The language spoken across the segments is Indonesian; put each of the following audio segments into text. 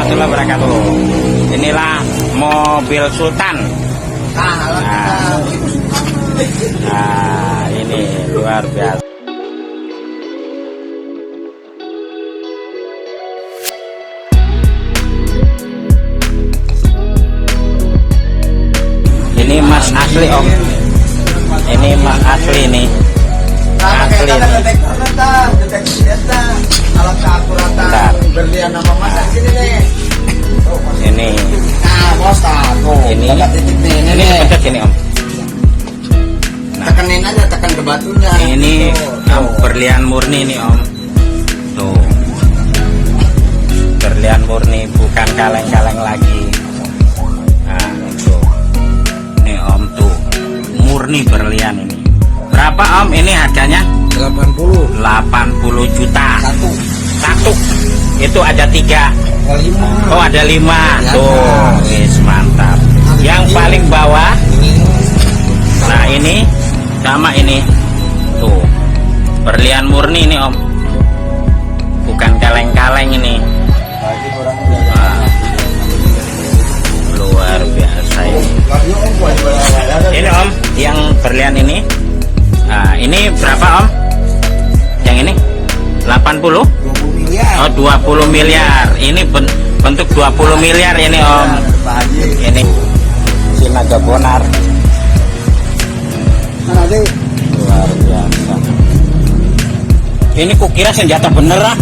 warahmatullahi wabarakatuh. Inilah mobil Sultan. Nah, ini luar biasa. Ini mas asli om. Ini mas asli nih. Asli nih. Bentar. Ini. Ini pencet ini om. Tekenin aja, tekan ke batunya. Ini berlian murni nih om. Tuh. Berlian murni, bukan kaleng-kaleng lagi. Nah, tuh. Nih om tuh. Murni berlian ini. Berapa om ini harganya? 80 juta. Satu. Itu ada 3. Oh ada 5. Tuh, wis mantap. Yang paling bawah. Nah ini sama ini. Tuh. Berlian murni ini om. Bukan kaleng-kaleng ini. Wah, luar biasa ini. Ini om, yang berlian ini. Nah, ini berapa om? Yang ini 80? Oh 20 miliar. Ini bentuk 20 miliar ini om. Ini Sinaga Bonar. Luar biasa. Ini kukira senjata beneran.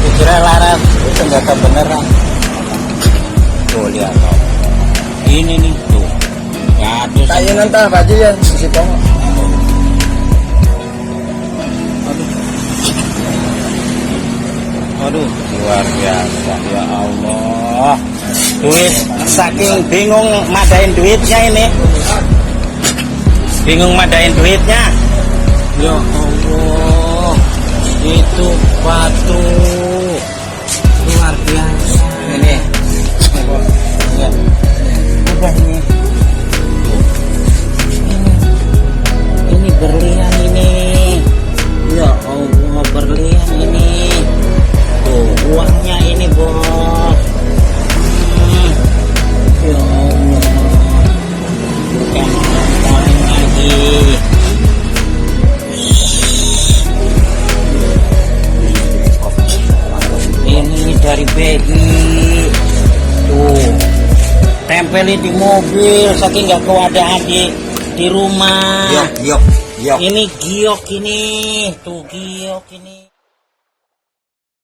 Kukira laras senjata beneran. Tuh lihat om. Ini nih tuh. Kayak nanti baju ya si Pongo. Aduh, luar biasa ya Allah. Duit saking bingung madain duitnya ini. Bingung madain duitnya. Ya Allah. Itu batu luar biasa. Ini. Ya. Udah ini. Ini berlian ini. Ya Allah, berlian ini. Tuh, uangnya ini bos. Ya Allah. Bukan kaleng lagi. Ini dari BI. Tuh. Tempelin di mobil saking nggak kewadahan di rumah. Giok. Ini giok ini. Tuh giok ini.